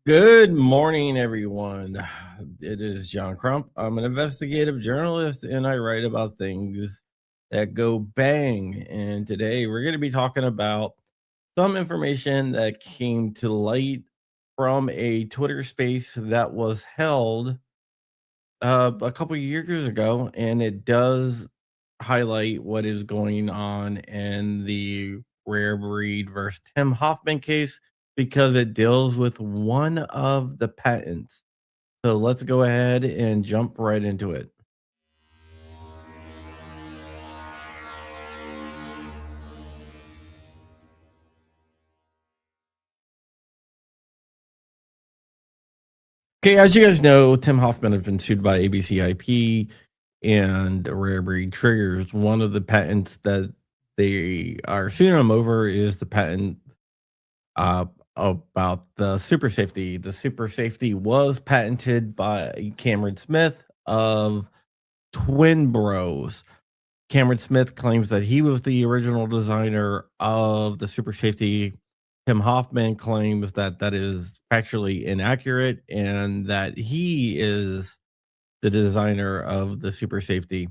Good morning, everyone. It is John Crump. I'm an investigative journalist, and I write about things that go bang. And today we're going to be talking about some information that came to light from a Twitter space that was held a couple years ago, and it does highlight what is going on in the Rare Breed versus Tim Hoffman case because it deals with one of the patents. So let's go ahead and jump right into it. Okay, as you guys know, Tim Hoffman has been sued by ABC IP and Rare Breed Triggers. One of the patents that they are suing him over is the patent about the super safety. The super safety was patented by Cameron Smith of Twin Bros. Cameron Smith claims that he was the original designer of the super safety. Tim Hoffman claims that that is factually inaccurate and that he is the designer of the super safety.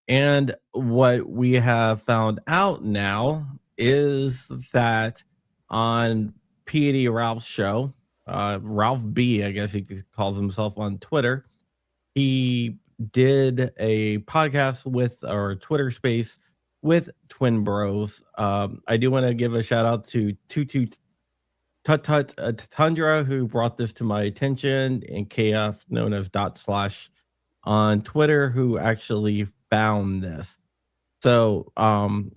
And what we have found out now is that on P.D. Ralph's show, Ralph B, I guess he calls himself on Twitter, he did a podcast with our Twitter space with Twin Bros. I do want to give a shout out to Tutu Tundra, who brought this to my attention, and KF, known as / on Twitter, who actually found this. So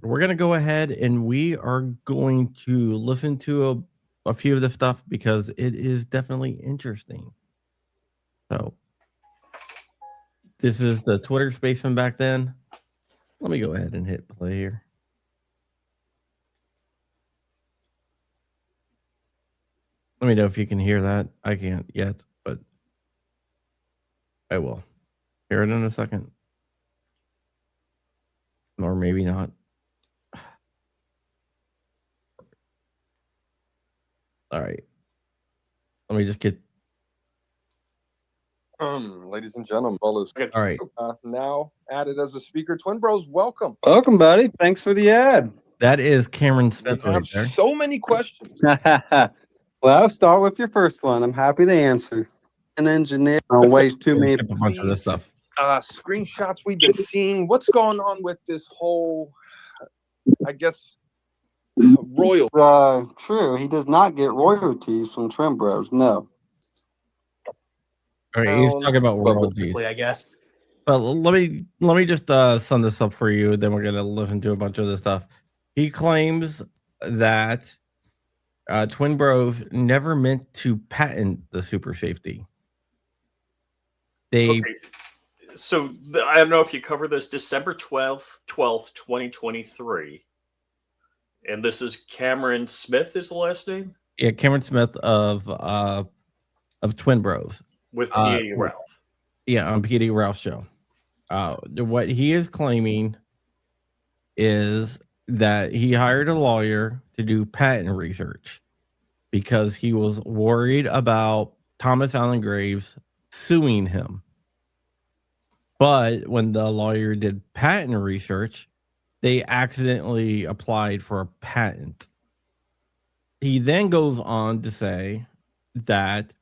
we're gonna go ahead and we are going to listen to a few of the stuff because it is definitely interesting. So this is the Twitter space from back then. Let me go ahead and hit play here. Let me know if you can hear that. I can't yet, but I will. Hear it in a second. Or maybe not. All right. Let me just get. Ladies and gentlemen, all right. Now added as a speaker. Twin Bros, welcome. Welcome, buddy. Thanks for the ad. That is Cameron Smith I have right there. so many questions. Well, I'll start with your first one. I'm happy to answer. An engineer weighs too many. Skip a bunch of this stuff. Screenshots we've been seeing. What's going on with this whole, I guess, royal? True. He does not get royalties from Twin Bros. No. All right, he's talking about royalties, I guess. But let me just sum this up for you. Then we're gonna listen to a bunch of this stuff. He claims that Twin Bros never meant to patent the super safety. They. Okay. So I don't know if you cover this. December 12th, 2023, and this is Cameron Smith. Is the last name? Yeah, Cameron Smith of Twin Bros. With P.D. Ralph. Yeah, on P.D. Ralph's show. What he is claiming is that he hired a lawyer to do patent research because he was worried about Thomas Allen Graves suing him. But when the lawyer did patent research, they accidentally applied for a patent. He then goes on to say that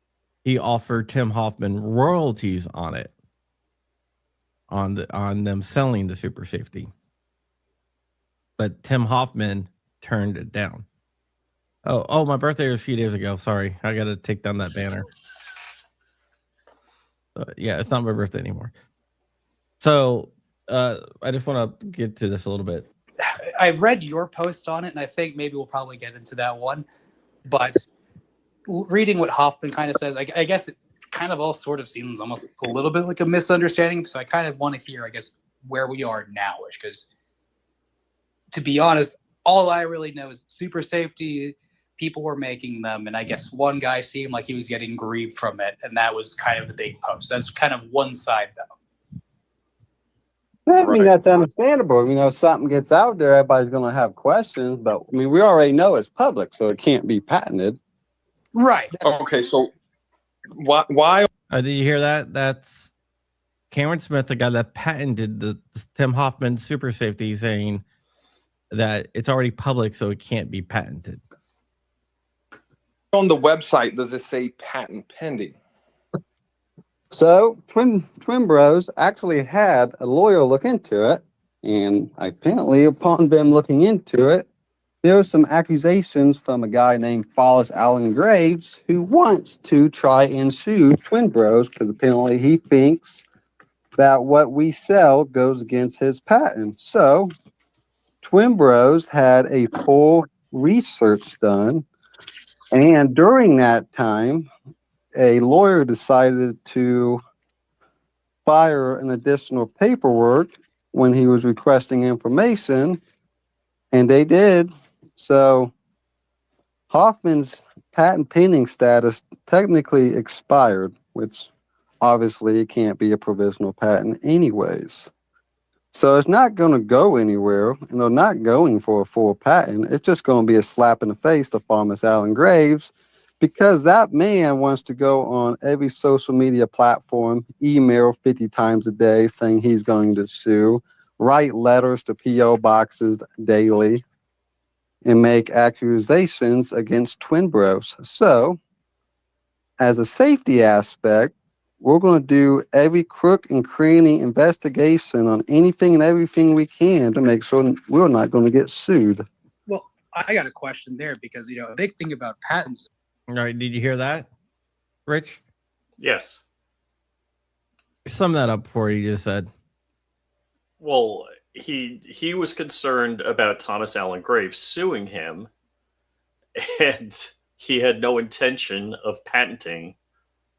he offered Tim Hoffman royalties on it, on them selling the super safety. But Tim Hoffman turned it down. Oh, my birthday was a few days ago. Sorry, I got to take down that banner. Yeah, it's not my birthday anymore. So I just want to get to this a little bit. I read your post on it, and I think maybe we'll probably get into that one. But reading what Hoffman kind of says, I guess it kind of all sort of seems almost a little bit like a misunderstanding. So I kind of want to hear, I guess, where we are now-ish. Because to be honest, all I really know is super safety, people were making them. And I guess one guy seemed like he was getting grieved from it. And that was kind of the big post. That's kind of one side, though. I mean, that's understandable. You know, if something gets out there, everybody's going to have questions. But, I mean, we already know it's public, so it can't be patented. Right. Okay, so Why? Did you hear that? That's Cameron Smith, the guy that patented the Tim Hoffman super safety, saying that it's already public, so it can't be patented. On the website does it say patent pending? So Twin Bros actually had a lawyer look into it, and apparently upon them looking into it, there were some accusations from a guy named Follis Allen Graves who wants to try and sue Twin Bros because apparently he thinks that what we sell goes against his patent. So Twin Bros had a full research done, and during that time, a lawyer decided to fire an additional paperwork when he was requesting information, and they did. So Hoffman's patent pending status technically expired, which obviously it can't be a provisional patent anyways. So it's not going to go anywhere, and they're not going for a full patent. It's just going to be a slap in the face to Thomas Allen Graves, because that man wants to go on every social media platform, email 50 times a day saying he's going to sue, write letters to P.O. boxes daily, and make accusations against Twin Bros. So, as a safety aspect, we're going to do every crook and cranny investigation on anything and everything we can to make sure we're not going to get sued. Well, I got a question there because, a big thing about patents. All right, did you hear that, Rich? Yes. Sum that up for you just said. Well, he was concerned about Thomas Allen Graves suing him, and he had no intention of patenting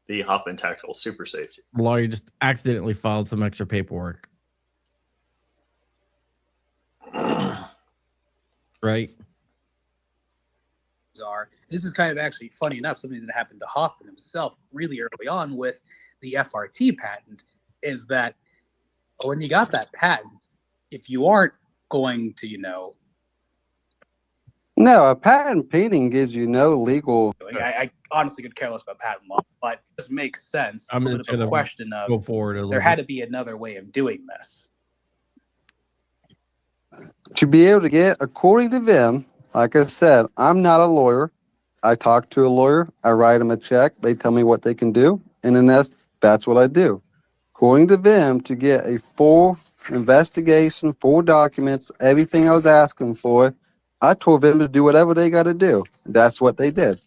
the Hoffman Tactical Super Safety. The lawyer just accidentally filed some extra paperwork. Right? This is kind of actually funny enough, something that happened to Hoffman himself really early on with the FRT patent, is that when you got that patent, if you aren't going to, No, a patent pending gives you no legal. I honestly could care less about patent law, but it just makes sense. I'm A just bit of a gonna question Go of forward a little there had bit. to be another way of doing this. To be able to get, according to them, like I said, I'm not a lawyer. I talk to a lawyer. I write them a check. They tell me what they can do. And then that's what I do. According to them, to get a full investigation, full documents, everything I was asking for, I told them to do whatever they got to do. That's what they did.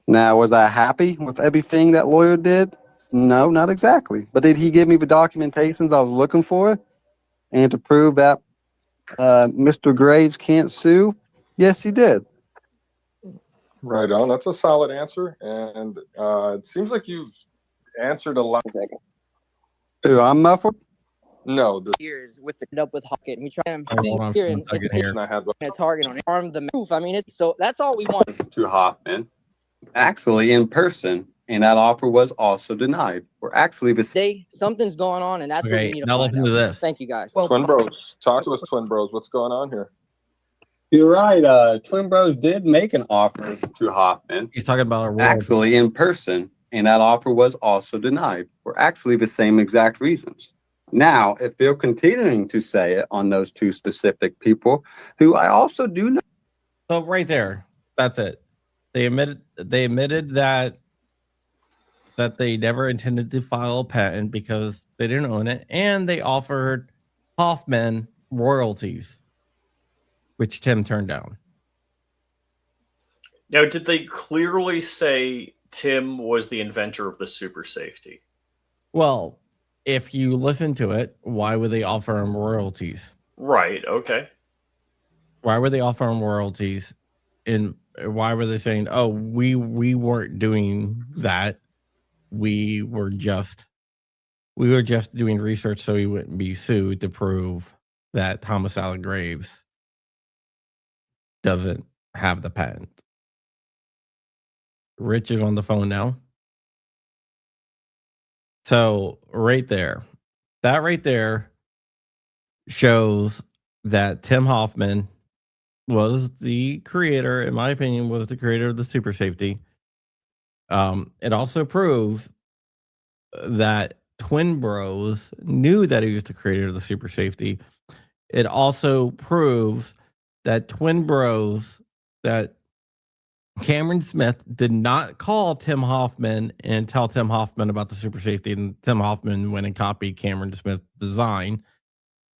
Now, was I happy with everything that lawyer did? No, not exactly. But did he give me the documentations I was looking for and to prove that Mr. Graves can't sue? Yes, he did. Right on. That's a solid answer, and it seems like you've answered a lot. Ooh, I'm muffled. No, the years with the up with Hawkett. We try him Hold on here for and one second here. I had a target on it. Arm the proof. I mean, it's so that's all we want. To Hoffman, actually in person, and that offer was also denied. We're actually the Say something's going on, and that's what Okay, we need to now find listen out. to this. Thank you, guys. Well, Twin Bros. Talk to us, Twin Bros. What's going on here? You're right. Twin Bros did make an offer to Hoffman, He's talking about a royalty. actually in person, and that offer was also denied for actually the same exact reasons. Now, if they're continuing to say it on those two specific people, who I also do know. So right there, that's it. They admitted that they never intended to file a patent because they didn't own it, and they offered Hoffman royalties, which Tim turned down. Now, did they clearly say Tim was the inventor of the super safety? Well, if you listen to it, why would they offer him royalties? Right, okay. Why would they offer him royalties? And why were they saying, oh, we weren't doing that. We were just doing research so he wouldn't be sued to prove that Thomas Allen Graves doesn't have the patent. Rich is on the phone now. So that right there shows that Tim Hoffman was the creator, in my opinion, was the creator of the super safety. It also proves that Twin Bros knew that he was the creator of the super safety. It also proves that Twin Bros, that Cameron Smith did not call Tim Hoffman and tell Tim Hoffman about the super safety, and Tim Hoffman went and copied Cameron Smith's design,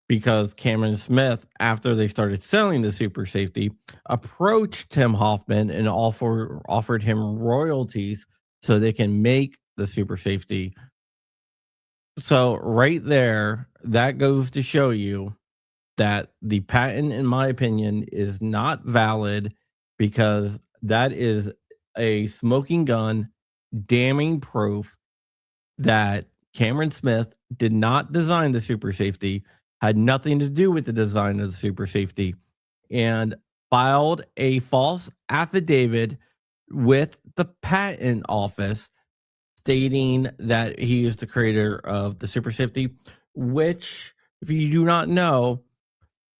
because Cameron Smith, after they started selling the super safety, approached Tim Hoffman and offered him royalties so they can make the super safety. So right there, that goes to show you that the patent, in my opinion, is not valid, because that is a smoking gun, damning proof that Cameron Smith did not design the super safety, had nothing to do with the design of the super safety, and filed a false affidavit with the patent office stating that he is the creator of the super safety, which, if you do not know,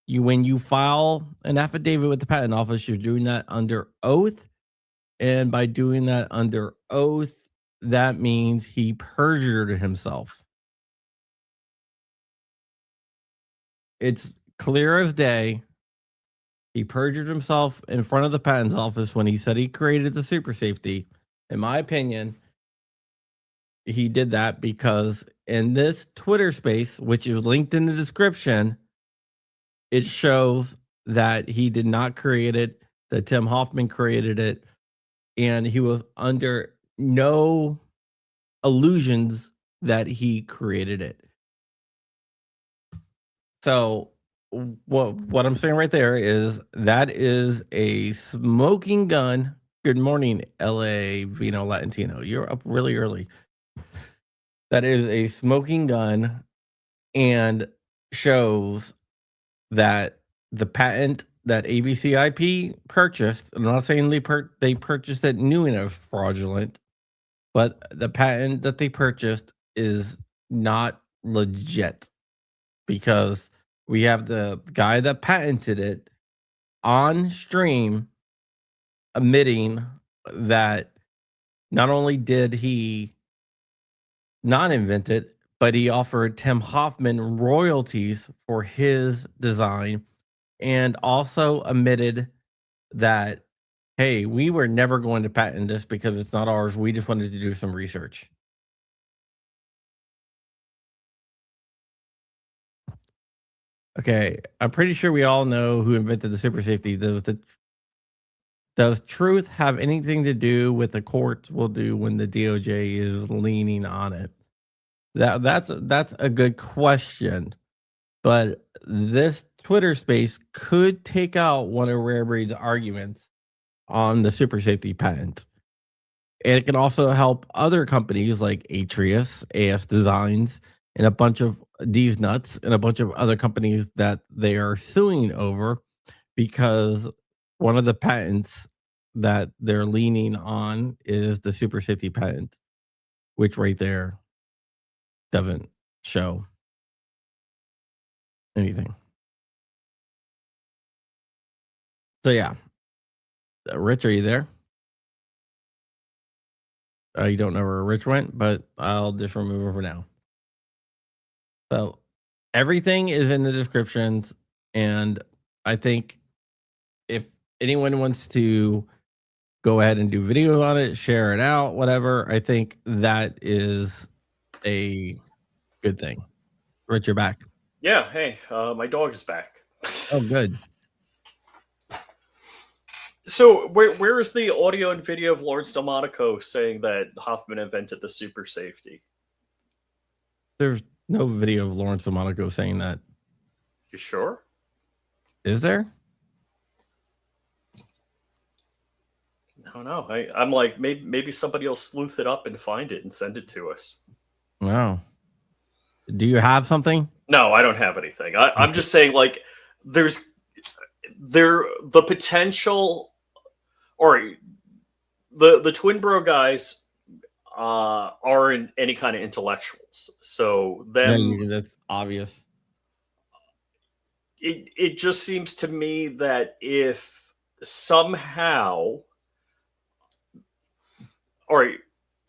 when you file an affidavit with the patent office, you're doing that under oath. And by doing that under oath, that means he perjured himself. It's clear as day. He perjured himself in front of the patent office when he said he created the super safety. In my opinion, he did that because in this Twitter space, which is linked in the description, it shows that he did not create it, that Tim Hoffman created it, and he was under no illusions that he created it. So what I'm saying right there is that is a smoking gun. Good morning, LA Vino Latino. You're up really early. That is a smoking gun and shows that the patent that ABCIP purchased, I'm not saying they purchased it new and it was fraudulent, but the patent that they purchased is not legit, because we have the guy that patented it on stream admitting that not only did he not invent it, but he offered Tim Hoffman royalties for his design, and also admitted that, hey, we were never going to patent this because it's not ours. We just wanted to do some research. Okay, I'm pretty sure we all know who invented the super safety. Does truth have anything to do with the courts will do when the DOJ is leaning on it? That's a good question, but this Twitter space could take out one of Rare Breed's arguments on the super safety patent. And it can also help other companies like Atrius, AS Designs, and a bunch of these nuts and a bunch of other companies that they are suing over, because one of the patents that they're leaning on is the super safety patent, which right there doesn't show anything. So yeah, Rich, are you there? You don't know where Rich went, but I'll just remove her for now. So everything is in the descriptions, and I think if anyone wants to go ahead and do videos on it, share it out, whatever, I think that is a good thing. Rich, you're back. Yeah, hey, my dog is back. Oh, good. So where is the audio and video of Lawrence Delmonico saying that Hoffman invented the super safety? There's no video of Lawrence Delmonico saying that. You sure? Is there? I don't know. I'm like, maybe somebody will sleuth it up and find it and send it to us. Wow. Do you have something? No, I don't have anything. I'm just saying, like, the potential, or the Twin Bro guys aren't any kind of intellectuals. So them, that's obvious. It just seems to me that if somehow all right,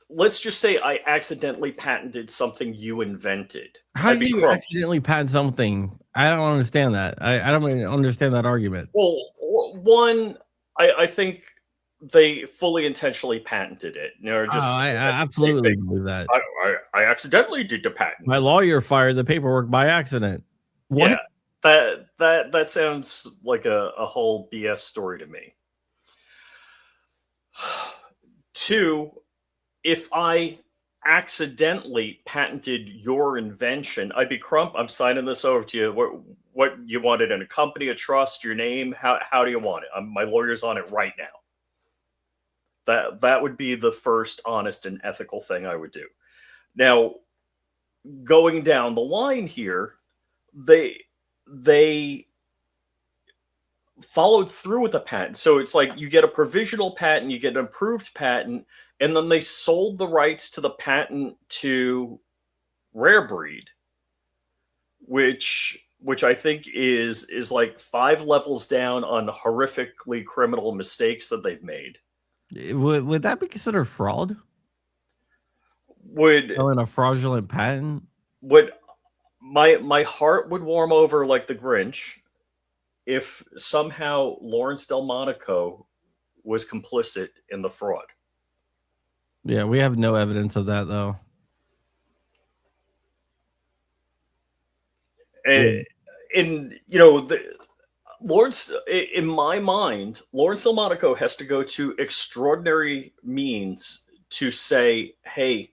let's just say I accidentally patented something you invented. How I'd do be you Crump. accidentally patent something? I don't understand that. I don't even understand that argument. Well, one, I think they fully intentionally patented it. You know, just I hey, absolutely believe that. I accidentally did the patent. My lawyer fired the paperwork by accident. What? Yeah, that sounds like a whole BS story to me. Two, if I accidentally patented your invention, I'd be Crump. I'm signing this over to you. What you want it in a company, a trust, your name? How do you want it? My lawyer's on it right now. That would be the first honest and ethical thing I would do. Now, going down the line here, they followed through with a patent. So it's like you get a provisional patent, you get an approved patent, and then they sold the rights to the patent to Rare Breed, which I think is like 5 levels down on horrifically criminal mistakes that they've made. Would that be considered fraud? Would Selling a fraudulent patent? my heart would warm over like the Grinch if somehow Lawrence Delmonico was complicit in the fraud. Yeah, we have no evidence of that though. And you know, Lawrence, in my mind, Lawrence Delmonico has to go to extraordinary means to say, hey,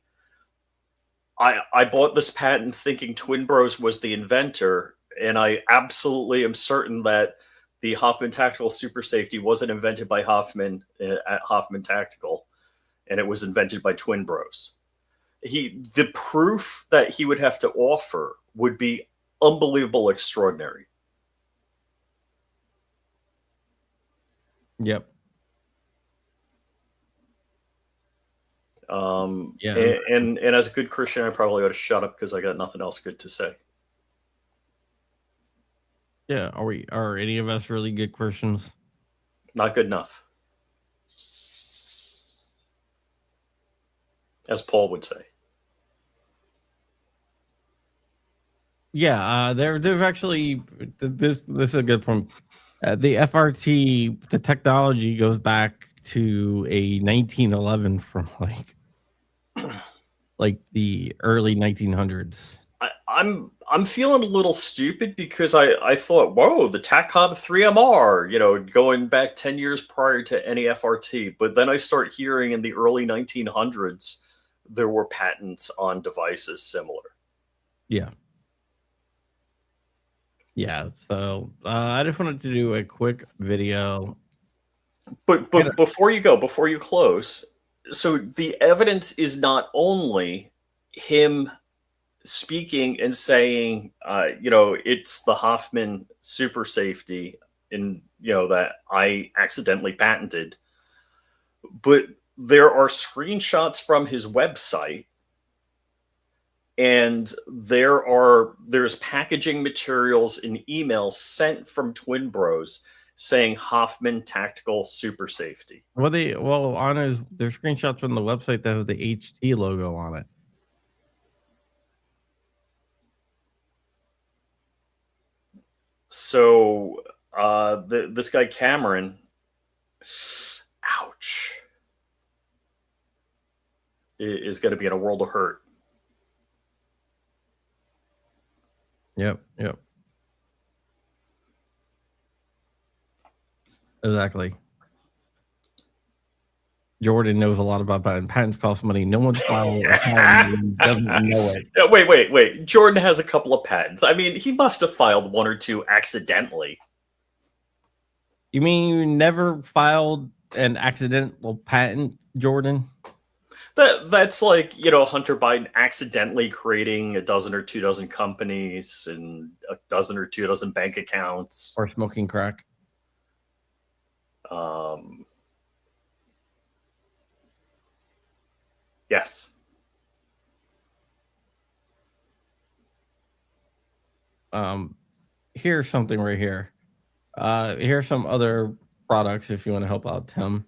I bought this patent thinking Twin Bros was the inventor, and I absolutely am certain that the Hoffman Tactical Super Safety wasn't invented by Hoffman at Hoffman Tactical, and it was invented by Twin Bros. The proof that he would have to offer would be unbelievable, extraordinary. Yep. Yeah. And as a good Christian, I probably ought to shut up because I got nothing else good to say. Yeah. Are any of us really good Christians? Not good enough, as Paul would say. Yeah. There's actually this is a good point. The FRT, the technology goes back to a 1911 from like the early 1900s. I'm feeling a little stupid because I thought, whoa, the TACOM 3MR, you know, going back 10 years prior to any FRT. But then I start hearing in the early 1900s, there were patents on devices similar. Yeah. Yeah. So I just wanted to do a quick video. But before you close, so the evidence is not only him speaking and saying, you know, it's the Hoffman Super Safety, and you know that I accidentally patented, but there are screenshots from his website, and there's packaging materials and emails sent from Twin Bros saying Hoffman Tactical Super Safety. Well, there's screenshots from the website that has the HT logo on it. So this guy Cameron, ouch, is going to be in a world of hurt. Yep. Exactly. Jordan knows a lot about patents. Patents cost money. No one's filing a patent and doesn't know it. Wait. Jordan has a couple of patents. I mean, he must have filed 1 or 2 accidentally. You mean you never filed an accidental patent, Jordan? That's like, you know, Hunter Biden accidentally creating a dozen or 2 dozen companies and a dozen or 2 dozen bank accounts. Or smoking crack. Yes. Here's something right here. Here's some other products if you want to help out Tim.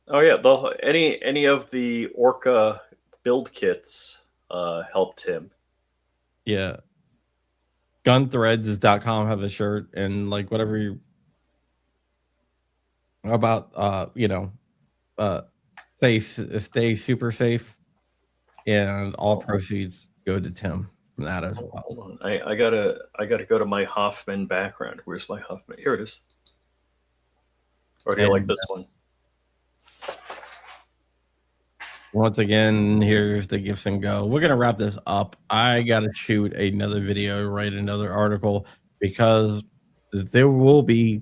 Oh yeah, any of the Orca build kits helped him. Yeah. Gunthreads.com have a shirt, and like whatever you about stay super safe, and all proceeds go to Tim from that as well. Hold on. I gotta go to my Hoffman background. Where's my Hoffman? Here it is. Or do you like this one? Once again, here's the gifts and go. We're gonna wrap this up. I gotta shoot another video, write another article, because there will be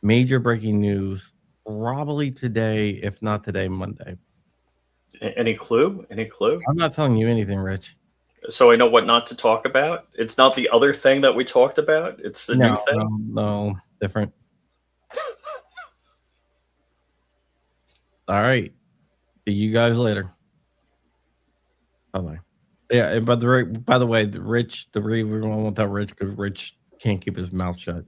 major breaking news probably today, if not today, Monday. Any clue? Any clue? I'm not telling you anything, Rich. So I know what not to talk about. It's not the other thing that we talked about. It's a new thing. No, different. All right. See you guys later. Bye bye. Yeah, and by the way, Rich, the reason we won't tell Rich because Rich can't keep his mouth shut.